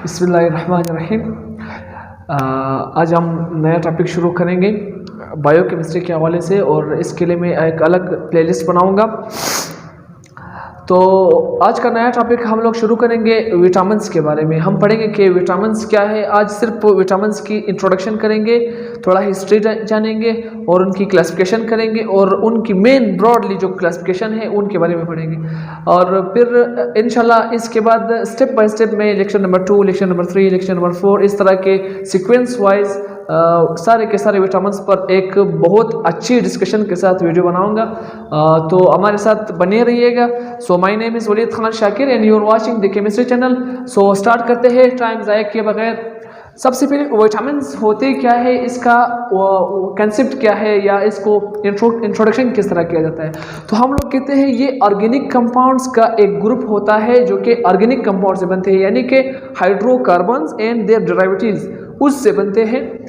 बिस्मिल्लाहिर्रहमानिर्रहीम। आज हम नया टॉपिक शुरू करेंगे बायोकेमिस्ट्री के हवाले से, और इसके लिए मैं एक अलग प्लेलिस्ट बनाऊंगा। तो आज का नया टॉपिक हम लोग शुरू करेंगे विटामिन्स के बारे में। हम पढ़ेंगे कि विटामिन्स क्या है। आज सिर्फ विटामिन्स की इंट्रोडक्शन करेंगे, थोड़ा हिस्ट्री जानेंगे और उनकी क्लासिफिकेशन करेंगे, और उनकी मेन ब्रॉडली जो क्लासिफिकेशन है उनके बारे में पढ़ेंगे। और फिर इंशाल्लाह इसके बाद स्टेप बाय स्टेप में lecture number 2, lecture number 3, lecture number 4 इस तरह के सीक्वेंस वाइज सारे के सारे विटामिन्स पर एक बहुत अच्छी डिस्कशन के साथ वीडियो बनाऊंगा। तो हमारे साथ बने रहिएगा। So my name is Waleed Khan Shakir and you are watching the chemistry channel. So start करते हैं टाइम ज़ाया किए बगैर। सबसे पहले विटामिन्स होते क्या है, इसका कंसेप्ट क्या है, या इसको इंट्रोडक्शन किस तरह किया जाता है। तो हम लोग कहते हैं ये ऑर्गेनिक कंपाउंड्स का एक ग्रुप होता है जो कि ऑर्गेनिक कंपाउंड से बनते हैं, यानी कि हाइड्रोकार्बन्स एंड देयर डेरिवेटिव्स उससे बनते हैं,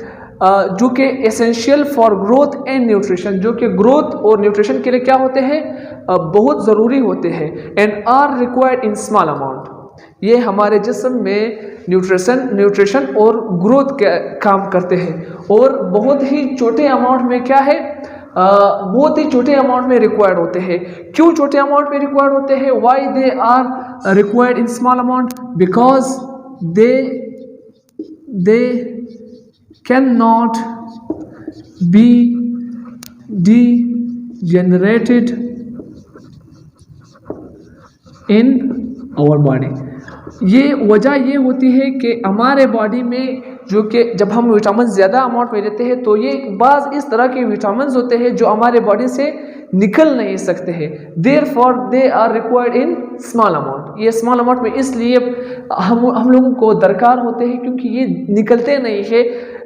जो कि essential for growth and nutrition, जो कि ग्रोथ और न्यूट्रिशन के लिए क्या होते हैं, बहुत ज़रूरी होते हैं। And are required in small amount. ये हमारे जिस्म में न्यूट्रिशन और ग्रोथ का काम करते हैं, और बहुत ही छोटे अमाउंट में क्या है, बहुत ही छोटे अमाउंट में रिक्वायर्ड होते हैं। क्यों छोटे अमाउंट में रिक्वायर्ड होते हैं? Why they are required in small amount? Because they cannot be degenerated in our body। ये वजह ये होती है कि हमारे बॉडी में जो कि जब हम विटामिन ज़्यादा अमाउंट में लेते हैं तो ये बाज़ इस तरह के विटामिन होते हैं जो हमारे बॉडी से निकल नहीं सकते हैं। Therefore they are required in small amount. ये स्मॉल अमाउंट में इसलिए हम लोगों को दरकार होते हैं क्योंकि ये निकलते नहीं है,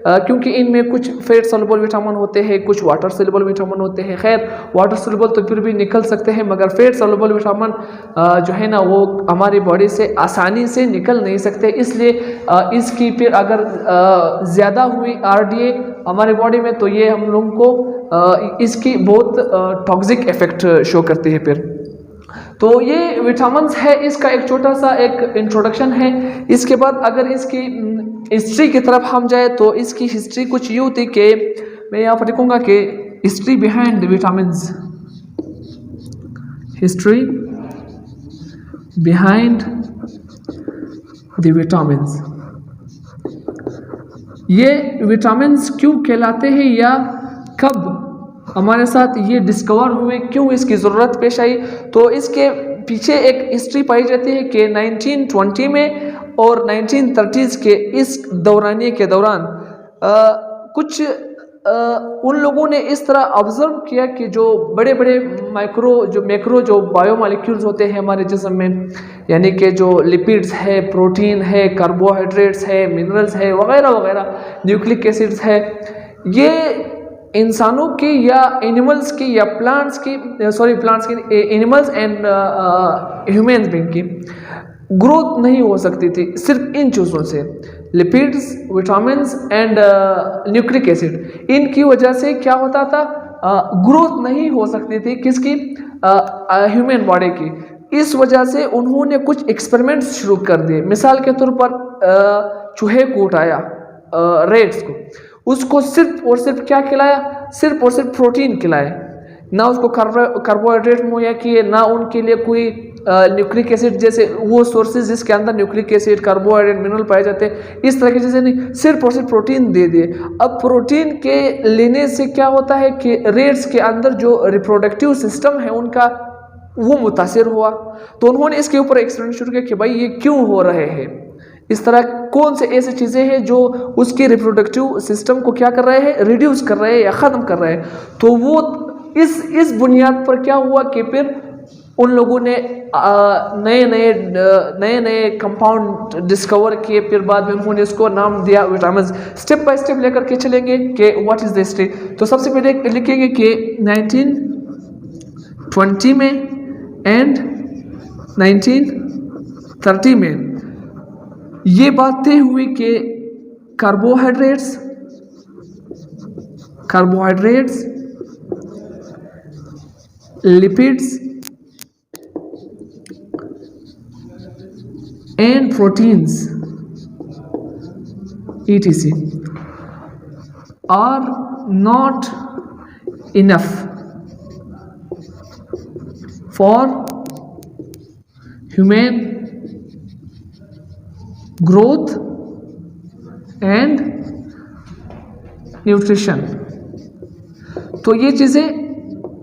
क्योंकि इनमें कुछ फैट सोल्युबल विटामिन होते हैं, कुछ वाटर सोल्युबल विटामिन होते हैं। खैर वाटर सोल्युबल तो फिर भी निकल सकते हैं, मगर फैट सोल्युबल विटामिन जो है ना वो हमारी बॉडी से आसानी से निकल नहीं सकते। इसलिए इसकी फिर अगर ज़्यादा हुई RDA हमारे बॉडी में तो ये हम लोगों को इसकी बहुत टॉक्सिक इफेक्ट शो करती है। फिर तो ये विटामिन्स है, इसका एक छोटा सा एक इंट्रोडक्शन है। इसके बाद अगर इसकी हिस्ट्री की तरफ हम जाए तो इसकी हिस्ट्री कुछ यूँ थी कि मैं यहाँ पर लिखूँगा कि history behind the vitamins, history behind the vitamins. ये विटामिन्स क्यों कहलाते हैं या कब हमारे साथ ये डिस्कवर हुए, क्यों इसकी ज़रूरत पेश आई, तो इसके पीछे एक हिस्ट्री पाई जाती है कि 1920 में और 1930s के इस दौरानिए के दौरान कुछ उन लोगों ने इस तरह ऑब्जर्व किया कि जो बड़े बड़े मैक्रो जो बायोमॉलिक्यूल्स होते हैं हमारे जिस्म में, यानी कि जो लिपिड्स है, प्रोटीन है, कार्बोहाइड्रेट्स है, मिनरल्स है, वगैरह वगैरह, न्यूक्लिक एसिड्स है, ये इंसानों की या एनिमल्स की या प्लांट्स की एनिमल्स एंड ह्यूमंस बीइंग की ग्रोथ नहीं हो सकती थी सिर्फ इन चीज़ों से, lipids, vitamins and nucleic acid. इनकी वजह से क्या होता था, ग्रोथ नहीं हो सकती थी किसकी, ह्यूमन बॉडी की। इस वजह से उन्होंने कुछ एक्सपेरिमेंट्स शुरू कर दिए। मिसाल के तौर पर चूहे को उठाया, रेट्स को, उसको सिर्फ और सिर्फ क्या खिलाया, सिर्फ और सिर्फ प्रोटीन खिलाया, ना उसको कार्बोहाइड्रेट मुहैया किए, ना उनके लिए कोई न्यूक्लिक एसिड जैसे वो सोर्सेज जिसके अंदर न्यूक्लिक एसिड, कार्बोहाइड्रेट, मिनरल पाए जाते हैं, इस तरह की चीज़ें नहीं, सिर्फ और सिर्फ प्रोटीन दे दिए। अब प्रोटीन के लेने से क्या होता है कि रेट्स के अंदर जो रिप्रोडक्टिव सिस्टम है उनका वो मुतासिर हुआ। तो उन्होंने इसके ऊपर एक्सपेरिमेंट शुरू किया कि भाई ये क्यों हो रहे हैं, इस तरह कौन से ऐसी चीज़ें हैं जो उसके रिप्रोडक्टिव सिस्टम को क्या कर रहे हैं, रिड्यूस कर रहे हैं या ख़त्म कर रहे हैं। तो वो इस बुनियाद पर क्या हुआ कि फिर उन लोगों ने नए नए कंपाउंड डिस्कवर किए। फिर बाद में उन्होंने इसको नाम दिया विटामिन्स। स्टेप बाय स्टेप लेकर के चलेंगे कि व्हाट इज़ द हिस्ट्री। तो सबसे पहले लिखेंगे कि 1920 में एंड 1930 में ये बातें हुई कि carbohydrates, lipids and proteins etc are not enough for human growth and nutrition। तो ये चीज़ें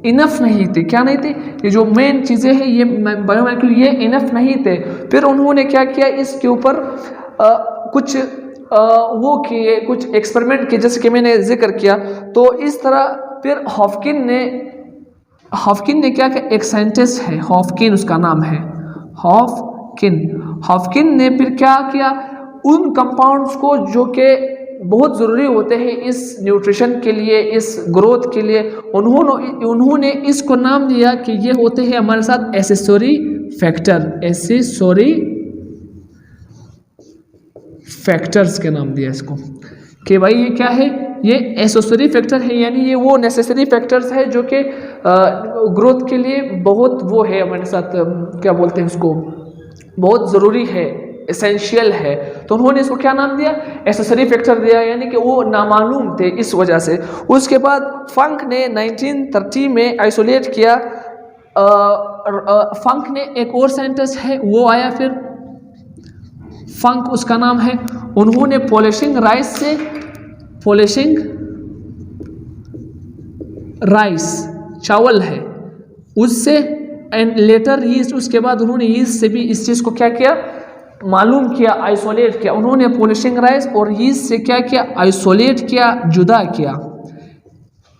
इनफ नहीं थी। क्या नहीं थी? ये जो मेन चीज़ें हैं ये बायोमोलिक्यूल ये इनफ नहीं थे। फिर उन्होंने क्या किया, इसके ऊपर कुछ वो किए, कुछ एक्सपेरिमेंट किए, जैसे कि मैंने जिक्र किया। तो इस तरह फिर हॉफकिन ने क्या किया, एक साइंटिस्ट है हॉफकिन, उसका नाम है हॉफकिन ने फिर क्या किया, उन कंपाउंड्स को जो कि बहुत ज़रूरी होते हैं इस न्यूट्रिशन के लिए, इस ग्रोथ के लिए, उन्होंने इसको नाम दिया कि ये होते हैं हमारे साथ एसेसरी फैक्टर्स के नाम दिया इसको कि भाई ये क्या है, ये एसेसरी फैक्टर है, यानी ये वो नेसेसरी फैक्टर्स है जो कि ग्रोथ के लिए बहुत वो है हमारे साथ, क्या बोलते हैं उसको, बहुत ज़रूरी है, एसेंशियल है। तो उन्होंने इसको क्या नाम दिया, एसेसरी फैक्टर दिया, यानी कि वो नामालूम थे इस वजह से। उसके बाद फंक ने 1930 में आइसोलेट किया। फंक ने एक और साइंटिस्ट है वो आया फिर, फंक उसका नाम है, उन्होंने पॉलिशिंग राइस चावल है उससे एंड लेटर यीस्ट, उसके बाद उन्होंने यीस्ट से भी इस चीज़ को क्या किया, मालूम किया, आइसोलेट किया। उन्होंने पॉलिशिंग राइस और यीस्ट से क्या किया, आइसोलेट किया, जुदा किया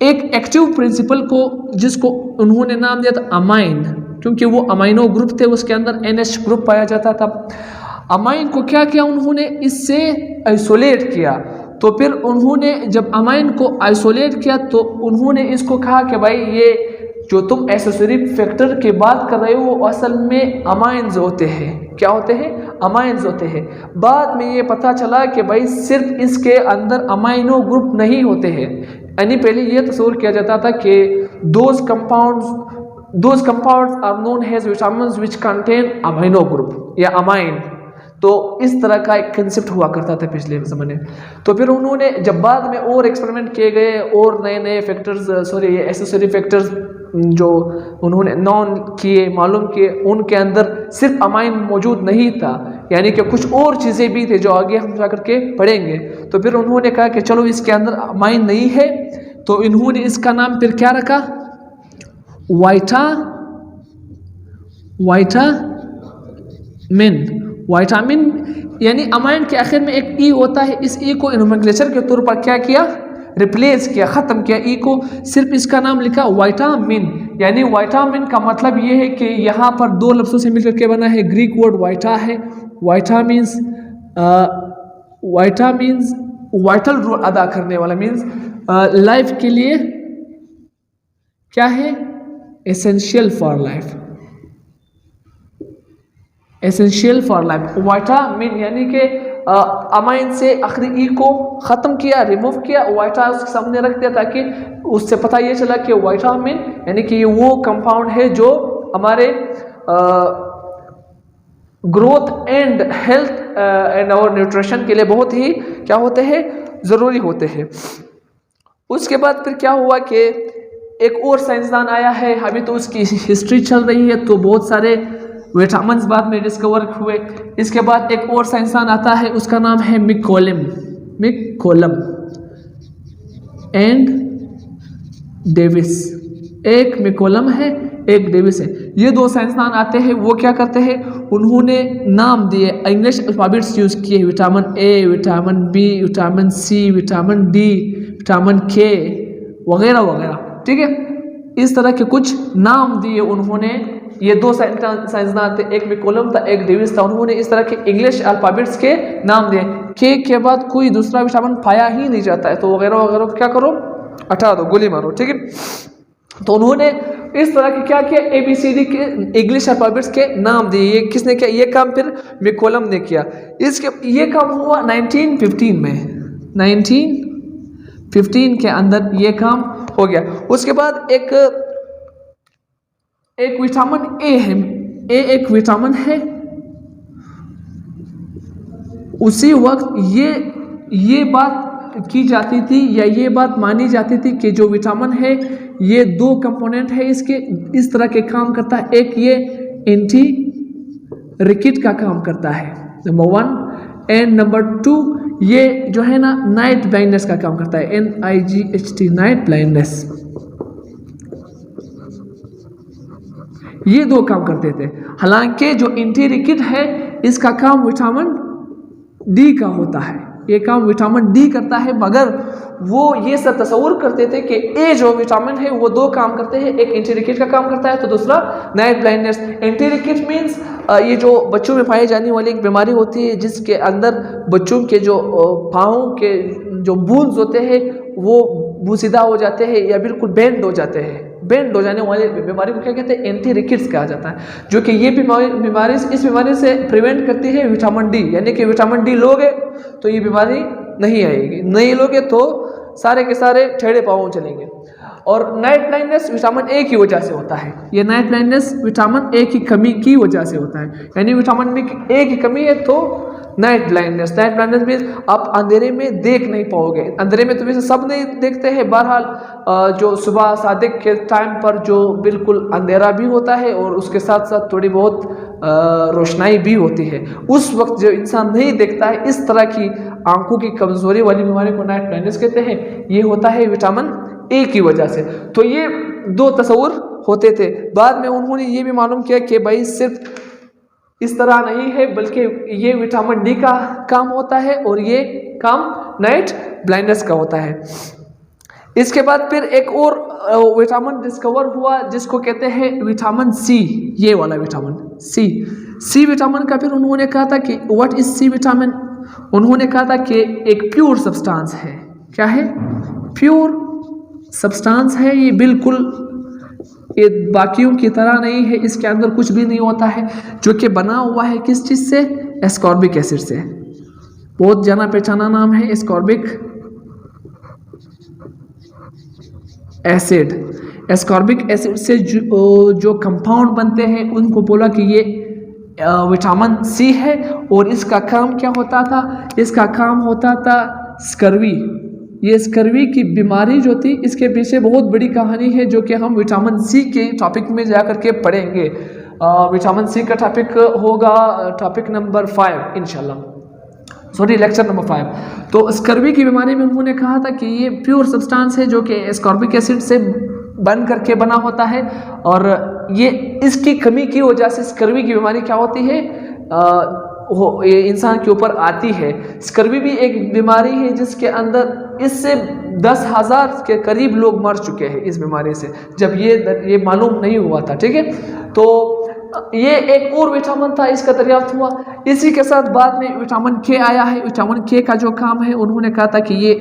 एक एक्टिव प्रिंसिपल को, जिसको उन्होंने नाम दिया था अमाइन, क्योंकि वो अमाइनो ग्रुप थे, उसके अंदर NH ग्रुप पाया जाता था। अमाइन को क्या किया, उन्होंने इससे आइसोलेट किया। तो फिर उन्होंने जब अमाइन को आइसोलेट किया तो उन्होंने इसको कहा कि भाई ये जो तुम एसेसरी फैक्टर की बात कर रहे हो वो असल में अमाइंस होते हैं। क्या होते हैं? अमाइंस होते हैं। बाद में ये पता चला कि भाई सिर्फ इसके अंदर अमाइनो ग्रुप नहीं होते हैं, यानी पहले ये तस्वीर किया जाता था कि those compounds are known as vitamins which contain amino group या अमाइन। तो इस तरह का एक कंसेप्ट हुआ करता था पिछले ज़माने। तो फिर उन्होंने जब बाद में और एक्सपेरिमेंट किए गए और नए फैक्टर्स एसेसरी फैक्टर्स जो उन्होंने नॉन किए, मालूम किए, उनके अंदर सिर्फ अमाइन मौजूद नहीं था, यानी कि कुछ और चीज़ें भी थे जो आगे हम जा करके पढ़ेंगे। तो फिर उन्होंने कहा कि चलो इसके अंदर अमाइन नहीं है, तो इन्होंने इसका नाम फिर क्या रखा, वाइटामिन, यानी अमाइन के आखिर में एक ई होता है, इस ई को नोमेनक्लेचर के तौर पर क्या किया, रिप्लेस किया, ख़त्म किया ई को, सिर्फ इसका नाम लिखा वाइटामिन। यानी वाइटामिन का मतलब ये है कि यहाँ पर दो लफ्ज़ों से मिलकर के बना है, ग्रीक वर्ड वाइटा है, वाइटामिन्स वाइटल रोल अदा करने वाला, मीन्स लाइफ के लिए क्या है, essential for life, essential for life. Vitamin यानी कि अमाइन से आखिरी ई को ख़त्म किया, रिमूव किया, वाइटा उसके सामने रख दिया ताकि उससे पता ये चला कि वाइटामिन यानी कि ये वो कंपाउंड है जो हमारे ग्रोथ एंड हेल्थ एंड और न्यूट्रिशन के लिए बहुत ही क्या होते हैं, ज़रूरी होते हैं। उसके बाद फिर क्या हुआ कि एक और साइंसदान आया है, अभी तो उसकी हिस्ट्री चल रही है, तो बहुत सारे विटामिन्स बाद में डिस्कवर हुए। इसके बाद एक और साइंसदान आता है, उसका नाम है मिकोलम एंड डेविस। एक मिकोलम है, एक डेविस है, ये दो साइंसदान आते हैं। वो क्या करते हैं, उन्होंने नाम दिए, इंग्लिश अल्फ़ाबेट्स यूज़ किए, vitamin A, vitamin B, vitamin C, vitamin D, vitamin K वगैरह वगैरह, ठीक है। इस तरह के कुछ नाम दिए उन्होंने। ये दो साइंसदान थे, एक मिकोलम था, एक डेविस था। उन्होंने इस तरह के इंग्लिश अल्फ़ाबेट्स के नाम दिए। के बाद कोई दूसरा विटामिन पाया ही नहीं जाता है, तो वगैरह वगैरह क्या करो, हटा दो, गोली मारो, ठीक है। तो उन्होंने इस तरह के क्या किया, ABCD के इंग्लिश अल्फ़ाबेट्स के नाम दिए। ये किसने किया, ये काम फिर मिकोलम ने किया। ये काम हुआ 1915 में, 1915 के अंदर ये काम हो गया। उसके बाद एक विटामिन ए है, एक विटामिन है। उसी वक्त ये ये बात की जाती थी या ये बात मानी जाती थी कि जो विटामिन है ये दो कंपोनेंट है इसके, इस तरह के काम करता है। एक ये एंटी रिकेट का काम करता है, नंबर 1, एंड नंबर 2 ये जो है ना नाइट ब्लाइंडनेस का काम करता है, NIGHT, नाइट ब्लाइंडनेस। ये दो काम करते थे। हालांकि जो एंटी रिकेट है इसका काम विटामिन डी का होता है, ये काम विटामिन डी करता है, मगर वो ये सब तस्वुर करते थे कि ये जो विटामिन है वो दो काम करते हैं, एक एंटी रिकेट का काम करता है तो दूसरा नाइट ब्लाइंडनेस। एंटी रिकेट मीन्स ये जो बच्चों में पाई जाने वाली एक बीमारी होती है जिसके अंदर बच्चों के जो पाँव के जो बूंद होते हैं वो बूसीदा हो जाते हैं या बिल्कुल बेंड हो जाते हैं। बेंड हो जाने वाली बीमारी को क्या कहते हैं? एंटी रिकेट्स कहा जाता है, जो कि ये बीमारी इस बीमारी से प्रिवेंट करती है विटामिन डी, यानी कि विटामिन डी लोगे तो ये बीमारी नहीं आएगी, नहीं लोगे तो सारे के सारे टेढ़े पाँव चलेंगे। और नाइट ब्लाइंडनेस विटामिन ए की वजह से होता है, ये नाइट ब्लाइंडनेस विटामिन ए की कमी की वजह से होता है, यानी विटामिन ए की कमी है तो night blindness. Night blindness means आप अंधेरे में देख नहीं पाओगे। अंधेरे में तो वैसे सब नहीं देखते हैं, बहरहाल जो सुबह सादिक के टाइम पर जो बिल्कुल अंधेरा भी होता है और उसके साथ साथ थोड़ी बहुत रोशनाई भी होती है, उस वक्त जो इंसान नहीं देखता है, इस तरह की आंखों की कमजोरी वाली बीमारी को नाइट ब्लाइंडनेस कहते हैं। ये होता है विटामिन ए की वजह से। तो ये दो तस्वुर होते थे। बाद में उन्होंने ये भी मालूम किया कि भाई सिर्फ इस तरह नहीं है, बल्कि ये विटामिन डी का काम होता है और ये काम नाइट ब्लाइंडनेस का होता है। इसके बाद फिर एक और विटामिन डिस्कवर हुआ जिसको कहते हैं विटामिन सी, ये वाला विटामिन सी विटामिन का फिर उन्होंने कहा था कि व्हाट इज सी विटामिन। उन्होंने कहा था कि एक प्योर सब्सटेंस है। क्या है? प्योर सब्सटेंस है, ये बिल्कुल ये बाकियों की तरह नहीं है, इसके अंदर कुछ भी नहीं होता है, जो कि बना हुआ है किस चीज़ से? एस्कॉर्बिक एसिड से। बहुत जाना पहचाना नाम है एस्कॉर्बिक एसिड। एस्कॉर्बिक एसिड से जो कंपाउंड बनते हैं उनको बोला कि ये विटामिन सी है। और इसका काम क्या होता था? इसका काम होता था स्कर्वी। ये स्कर्वी की बीमारी जो थी इसके पीछे बहुत बड़ी कहानी है, जो कि हम विटामिन सी के टॉपिक में जा कर के पढ़ेंगे। विटामिन सी का टॉपिक होगा टॉपिक नंबर 5 इंशाल्लाह, सॉरी लेक्चर नंबर 5। तो स्कर्वी की बीमारी में उन्होंने कहा था कि ये प्योर सब्सटेंस है जो कि एस्कॉर्बिक एसिड से बन करके बना होता है, और ये इसकी कमी की वजह से स्कर्वी की बीमारी क्या होती है ये इंसान के ऊपर आती है। स्कर्वी भी एक बीमारी है जिसके अंदर इससे 10,000 के करीब लोग मर चुके हैं इस बीमारी से, जब ये मालूम नहीं हुआ था। ठीक है, तो ये एक और विटामिन था, इसका दरियाफ्त हुआ। इसी के साथ बाद में विटामिन के आया है। विटामिन के का जो काम है उन्होंने कहा था कि ये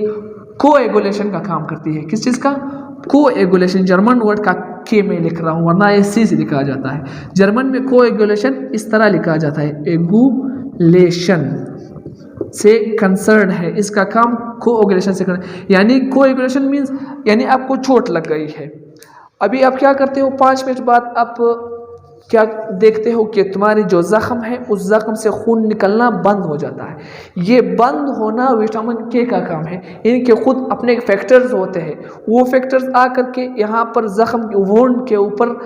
कोएगुलेशन का काम करती है। किस चीज़ का? कोएगुलेशन। जर्मन वर्ड का के में लिख रहा हूँ, वरना ये सी से लिखा जाता है। जर्मन में कोएगुलेशन इस तरह लिखा जाता है, एगुलेशन से कंसर्न है, इसका काम कोएगुलेशन से करना। यानी कोएगुलेशन मीन्स यानी आपको चोट लग गई है, अभी आप क्या करते हो, 5 मिनट बाद आप क्या देखते हो कि तुम्हारी जो ज़ख्म है उस ज़ख्म से खून निकलना बंद हो जाता है। ये बंद होना विटामिन के का काम है। इनके खुद अपने फैक्टर्स होते हैं, वो फैक्टर्स आ करके यहाँ पर ज़ख्म वुंड के ऊपर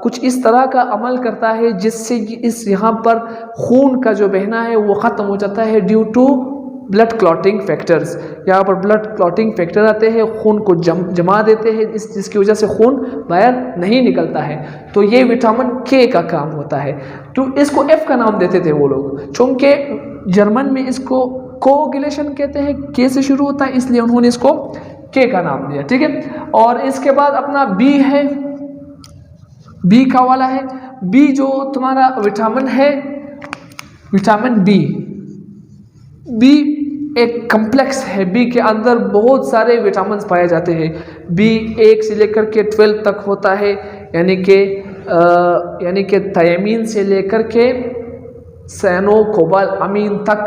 कुछ इस तरह का अमल करता है जिससे इस यहाँ पर खून का जो बहना है वो ख़त्म हो जाता है due to blood clotting factors. यहाँ पर ब्लड क्लॉटिंग फैक्टर आते हैं, खून को जमा देते हैं, जिसकी वजह से खून बाहर नहीं निकलता है। तो ये विटामिन के का काम होता है। तो इसको एफ का नाम देते थे वो लोग, चूँकि जर्मन में इसको कोएगुलेशन कहते हैं, के से शुरू होता है, इसलिए उन्होंने इसको के का नाम दिया। ठीक है, और इसके बाद अपना बी है, बी का वाला है। बी जो तुम्हारा विटामिन है, विटामिन बी एक कम्प्लेक्स है। बी के अंदर बहुत सारे विटामिन पाए जाते हैं। बी 1 से लेकर के 12 तक होता है, यानी कि थायमीन से लेकर के साइनोकोबालामीन तक,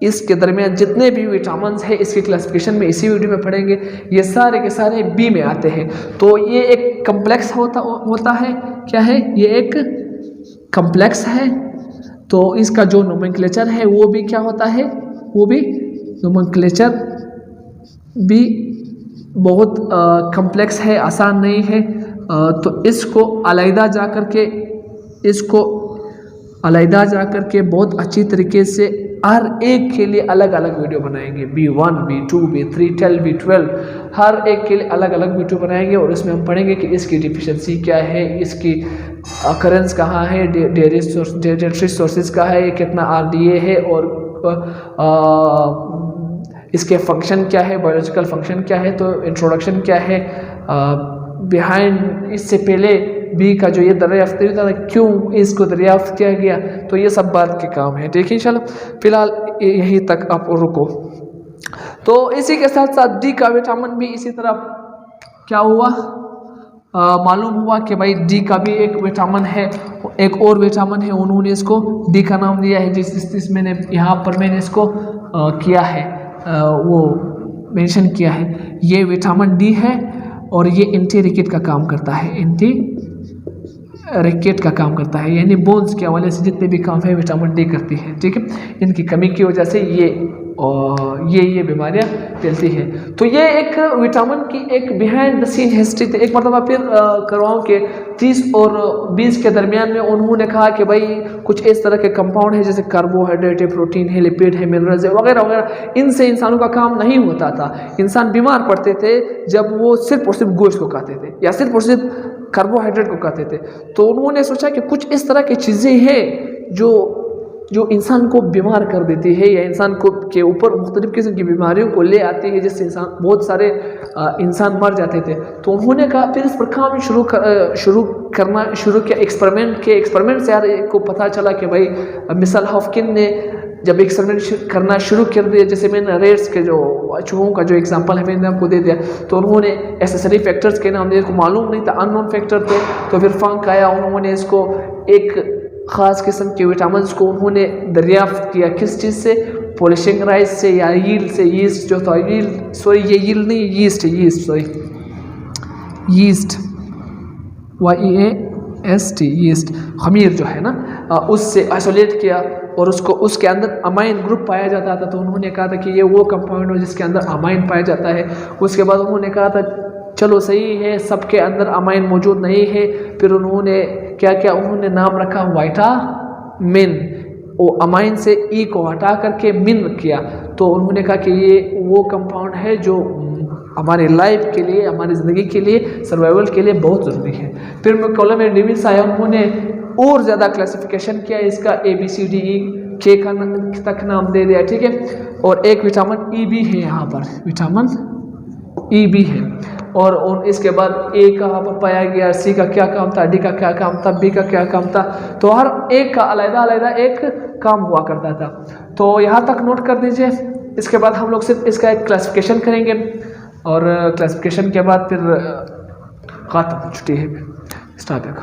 इसके दरमियान जितने भी विटामिन हैं इसकी क्लासिफिकेशन में इसी वीडियो में पढ़ेंगे। ये सारे के सारे बी में आते हैं। तो ये एक कम्प्लेक्स होता है। क्या है? ये एक कम्प्लेक्स है। तो इसका जो नोमेनक्लेचर है वो भी क्या होता है? वो भी नोमेनक्लेचर भी बहुत कम्प्लेक्स है, आसान नहीं है। तो इसको अलहदा जा कर के बहुत अच्छी तरीके से हर एक के लिए अलग अलग वीडियो बनाएंगे, B1, B2, B3, tell B12, हर एक के लिए अलग अलग वीडियो बनाएंगे और इसमें हम पढ़ेंगे कि इसकी डिफिशिएंसी क्या है, इसकी अकरेंस कहाँ है, डेरिवेटरी सोर्सेज का है, कितना RDA है और इसके फंक्शन क्या है, बायोलॉजिकल फंक्शन क्या है, तो इंट्रोडक्शन क्या है, बिहाइंड इससे पहले बी का जो ये दरियाफ्त था क्यों इसको दरियाफ्त किया गया, तो ये सब बात के काम है। ठीक है इंशाल्लाह, फिलहाल यहीं तक आप रुको। तो इसी के साथ साथ डी का विटामिन भी इसी तरह क्या हुआ, मालूम हुआ कि भाई डी का भी एक विटामिन है, एक और विटामिन है, उन्होंने इसको डी का नाम दिया है, जिस मैंने यहाँ पर मैंने इसको किया है, वो मेंशन किया है। ये विटामिन डी है और ये एंटी रिकेट का काम करता है, एंटी रिकेट का काम करता है, यानी बोन्स के हवाले से जितने भी काम है विटामिन डी करती है। ठीक है, इनकी कमी की वजह से ये बीमारियां फैलती है। तो ये एक विटामिन की एक बिहाइंड द सीन हिस्ट्री थी। एक मतलब फिर करवाऊँ कि 30 और 20 के दरमियान में उन्होंने कहा कि भाई कुछ इस तरह के कंपाउंड है जैसे कार्बोहाइड्रेट है, प्रोटीन है, लिपिड है, मिनरल्स है वगैरह वगैरह, इनसे इंसानों का काम नहीं होता था। इंसान बीमार पड़ते थे जब वो सिर्फ और सिर्फ गोश्त को खाते थे या सिर्फ और सिर्फ कार्बोहाइड्रेट को खाते थे। तो उन्होंने सोचा कि कुछ इस तरह की चीज़ें हैं जो इंसान को बीमार कर देती है या इंसान को के ऊपर मुख्तलिफ किस्म की बीमारियों को ले आती है, जिससे इंसान बहुत सारे इंसान मर जाते थे। तो उन्होंने कहा फिर इस पर काम शुरू किया एक्सपेरिमेंट से यार को पता चला कि भाई मिसाल हॉफकिन ने जब एक्सपेरिमेंट करना शुरू कर दिया, जैसे मैंने रेट्स के जो चूहों का जो एग्जांपल है मैंने आपको दे दिया, तो उन्होंने एसेसरी फैक्टर्स के नाम दिए, को मालूम नहीं था, अननोन फैक्टर थे। तो फिर फंक आया, उन्होंने इसको एक ख़ास किस्म के विटामिन को उन्होंने दरियाफ्त किया, किस चीज़ से, पॉलिशिंग राइस से या यील्ड से, यीस्ट जो था, यील्ड नहीं, यीस्ट YEAST यीस्ट, खमीर जो है ना, उससे आइसोलेट किया और उसके अंदर अमाइन ग्रुप पाया जाता था। तो उन्होंने कहा था कि ये वो कंपाउंड है जिसके अंदर अमाइन पाया जाता है। उसके बाद उन्होंने कहा था चलो सही है, सबके अंदर अमाइन मौजूद नहीं है। फिर उन्होंने क्या उन्होंने नाम रखा वाइटामिन, वो अमाइन से ई को हटा करके मिन किया। तो उन्होंने कहा कि ये वो कंपाउंड है जो हमारे लाइफ के लिए, हमारी ज़िंदगी के लिए, सर्वाइवल के लिए बहुत ज़रूरी है। फिर मैं कॉलम में डिविस आया, उन्होंने और ज़्यादा क्लासिफिकेशन किया, इसका ABCDE तक नाम दे दिया। ठीक है, और एक विटामिन ई भी है, यहाँ पर विटामिन ई भी है। और इसके बाद ए कहाँ पर पाया गया, सी का क्या काम था, डी का क्या काम था, बी का क्या काम था, तो हर एक का अलग-अलग एक काम हुआ करता था। तो यहाँ तक नोट कर दीजिए। इसके बाद हम लोग सिर्फ इसका एक क्लासिफिकेशन करेंगे और क्लासिफिकेशन के बाद फिर ख़त्म, छुट्टी है, स्टार्ट होगा।